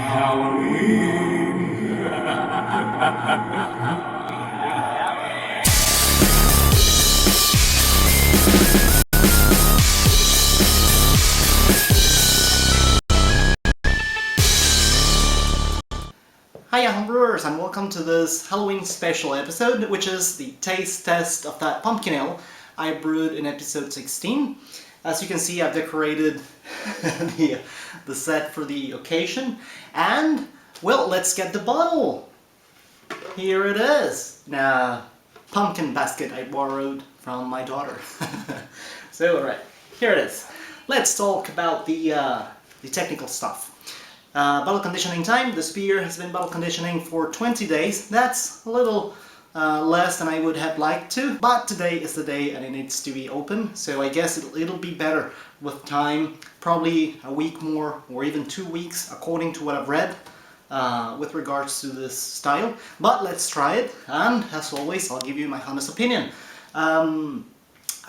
Hiya Brewers, and welcome to this Halloween special episode, which is the taste test of that pumpkin ale I brewed in episode 16. As you can see, I've decorated the set for the occasion, and well, let's get the bottle. Here it is. Now, pumpkin basket I borrowed from my daughter. So, alright, here it is. Let's talk about the technical stuff. Bottle conditioning time. This beer has been bottle conditioning for 20 days. That's a little less than I would have liked to, but today is the day and it needs to be open, so I guess it'll be better with time, probably a week more or even 2 weeks according to what I've read with regards to this style. But let's try it, and as always I'll give you my honest opinion. I've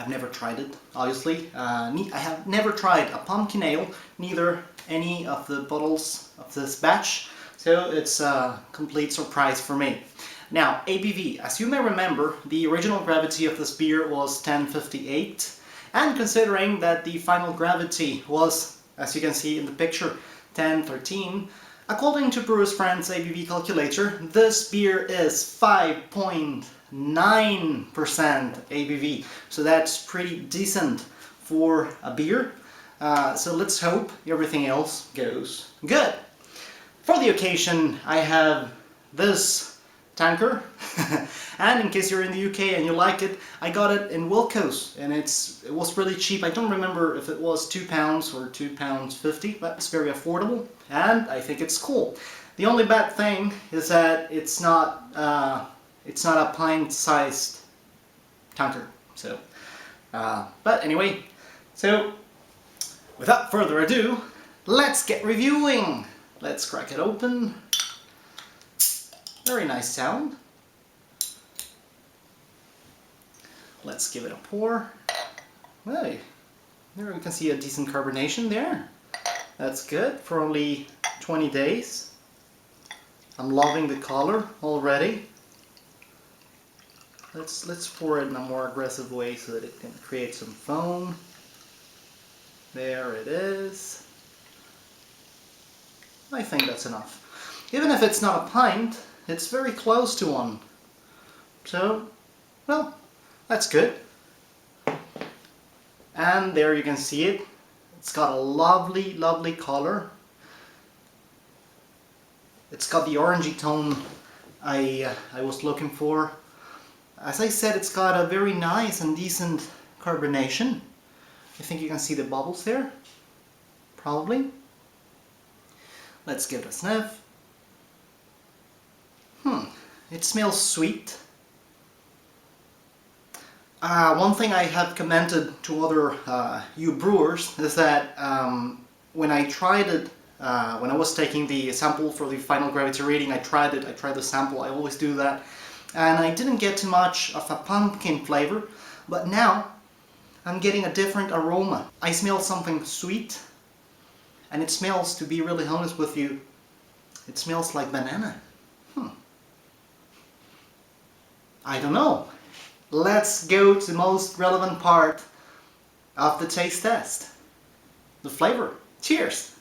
never tried it, obviously. I have never tried a pumpkin ale, neither any of the bottles of this batch, so it's a complete surprise for me. Now, ABV, as you may remember, the original gravity of this beer was 1058, and considering that the final gravity was, as you can see in the picture, 1013, according to Brewers Friend's ABV calculator, this beer is 5.9% ABV, so that's pretty decent for a beer. So let's hope everything else goes good. For the occasion, I have this tanker, and in case you're in the UK and you like it, I got it in Wilko's, and it was really cheap. I don't remember if it was £2 or £2.50, but it's very affordable, and I think it's cool. The only bad thing is that it's not a pint-sized tanker. So, but anyway, so without further ado, let's get reviewing. Let's crack it open. Very nice sound. Let's give it a pour. Hey, there we can see a decent carbonation there. That's good for only 20 days. I'm loving the color already. Let's pour it in a more aggressive way so that it can create some foam. There it is. I think that's enough. Even if it's not a pint, it's very close to one. So, well, that's good. And there you can see it. It's got a lovely, lovely color. It's got the orangey tone I was looking for. As I said, it's got a very nice and decent carbonation. I think you can see the bubbles there, probably. Let's give it a sniff. It smells sweet. One thing I have commented to other you brewers is that when I tried it, when I was taking the sample for the final gravity reading, I tried the sample, I always do that, and I didn't get too much of a pumpkin flavor, but now I'm getting a different aroma. I smell something sweet, and it smells, to be really honest with you, it smells like banana. I don't know. Let's go to the most relevant part of the taste test. The flavor. Cheers!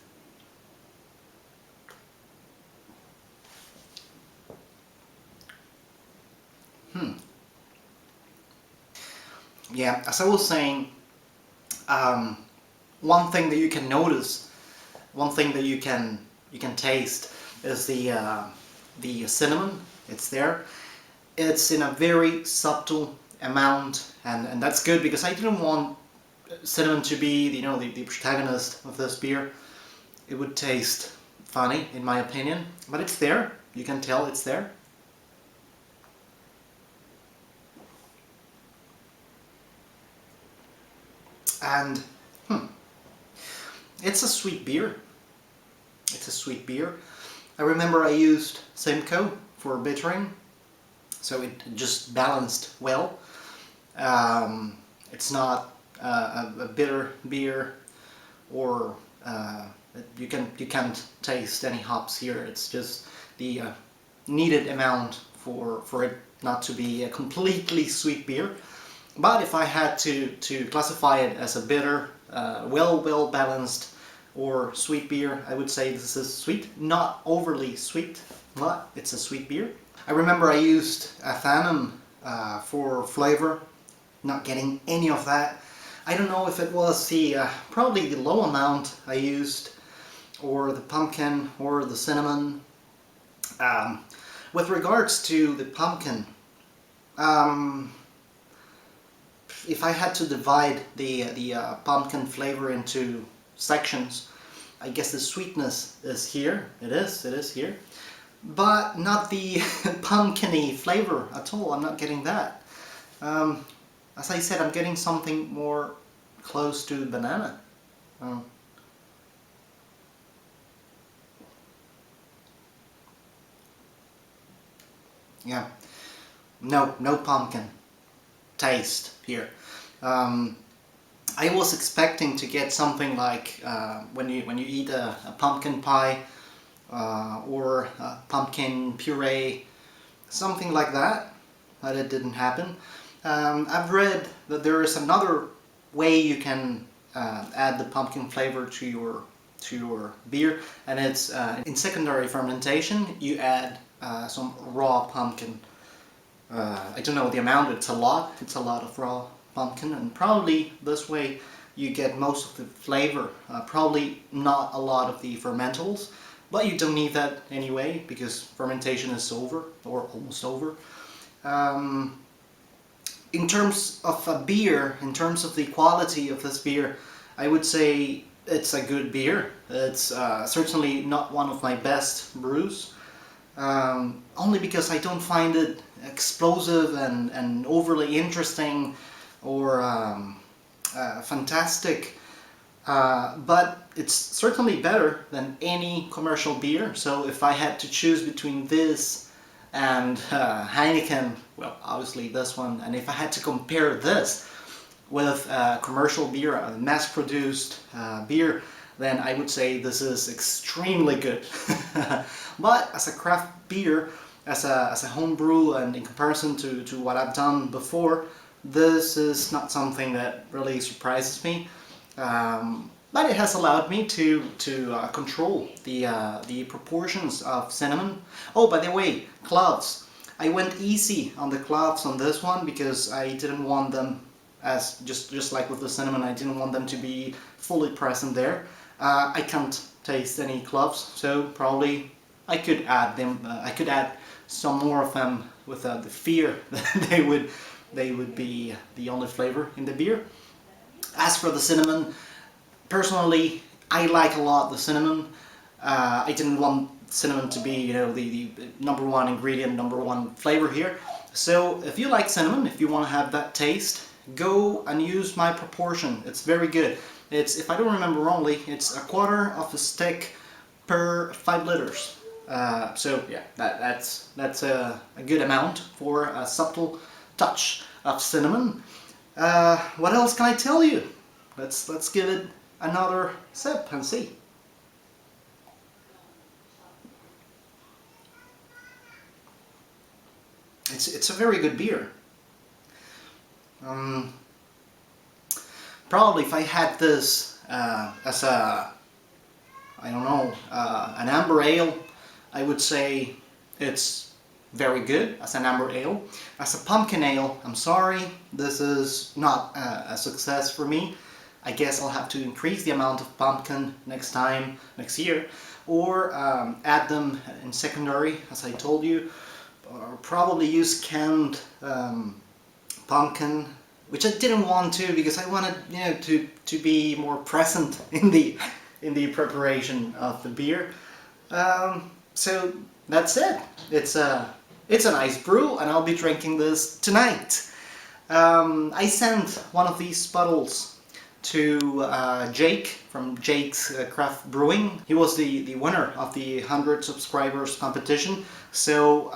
Yeah, as I was saying, one thing that you can notice, one thing that you can taste is the cinnamon. It's there. It's in a very subtle amount, and that's good because I didn't want cinnamon to be the protagonist of this beer. It would taste funny in my opinion, but it's there. You can tell it's there. And it's a sweet beer. It's a sweet beer. I remember I used Simcoe for bittering, so it just balanced well. It's not a bitter beer or a You can't taste any hops here. It's just the needed amount for it not to be a completely sweet beer. But if I had to classify it as a bitter, well balanced or sweet beer, I would say this is sweet, not overly sweet, but it's a sweet beer. I remember I used a Phantom for flavor, not getting any of that. I don't know if it was the probably the low amount I used, or the pumpkin, or the cinnamon. With regards to the pumpkin, if I had to divide the pumpkin flavor into sections, I guess the sweetness is here. It is here, but not the pumpkin-y flavor at all. I'm not getting that. As I said, I'm getting something more close to banana. Yeah, no pumpkin taste here. I was expecting to get something like when you eat a pumpkin pie or a pumpkin puree, something like that, but it didn't happen. I've read that there is another way you can add the pumpkin flavor to your beer, and it's in secondary fermentation. You add some raw pumpkin. I don't know the amount. It's a lot of raw pumpkin, and probably this way you get most of the flavor. Probably not a lot of the fermentables, but you don't need that anyway because fermentation is over, or almost over. In terms of a beer, in terms of the quality of this beer, I would say it's a good beer. It's certainly not one of my best brews, only because I don't find it explosive and overly interesting or fantastic, but it's certainly better than any commercial beer. So if I had to choose between this and Heineken, well, obviously this one. And if I had to compare this with commercial beer, a mass-produced beer, then I would say this is extremely good. But as a craft beer, as a home brew, and in comparison to what I've done before, this is not something that really surprises me. But it has allowed me to control the proportions of cinnamon. Oh, by the way, cloves. I went easy on the cloves on this one because I didn't want them, as just like with the cinnamon, I didn't want them to be fully present there. I can't taste any cloves, so probably I could add them. I could add some more of them with the fear that they would be the only flavor in the beer. As for the cinnamon, personally, I like a lot the cinnamon. I didn't want cinnamon to be, the number one ingredient, number one flavor here. So if you like cinnamon, if you want to have that taste, go and use my proportion. It's very good. It's, if I don't remember wrongly, it's 1/4 of a stick per 5 liters. So yeah, that's a good amount for a subtle touch of cinnamon. What else can I tell you? Let's give it another sip and see. It's a very good beer. Probably if I had this as a, I don't know, an amber ale, I would say it's very good as an amber ale. As a pumpkin ale, I'm sorry, this is not a success for me. I guess I'll have to increase the amount of pumpkin next time, next year, or add them in secondary, as I told you, or probably use canned pumpkin, which I didn't want to because I wanted, to be more present in the preparation of the beer. So that's it. It's a nice brew, and I'll be drinking this tonight. I sent one of these bottles to Jake from Jake's Craft Brewing. He was the winner of the 100 subscribers competition. So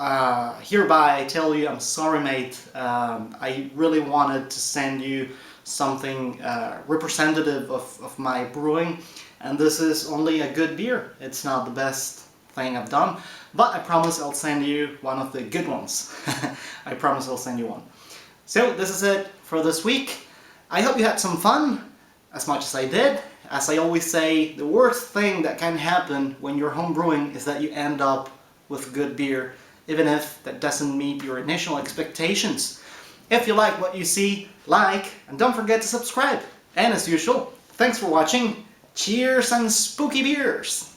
hereby I tell you, I'm sorry, mate. I really wanted to send you something representative of my brewing, and this is only a good beer. It's not the best thing I've done, but I promise I'll send you one of the good ones. I promise I'll send you one. So this is it for this week. I hope you had some fun, as much as I did. As I always say, the worst thing that can happen when you're home brewing is that you end up with good beer, even if that doesn't meet your initial expectations. If you like what you see, like, and don't forget to subscribe. And as usual, thanks for watching. Cheers and spooky beers!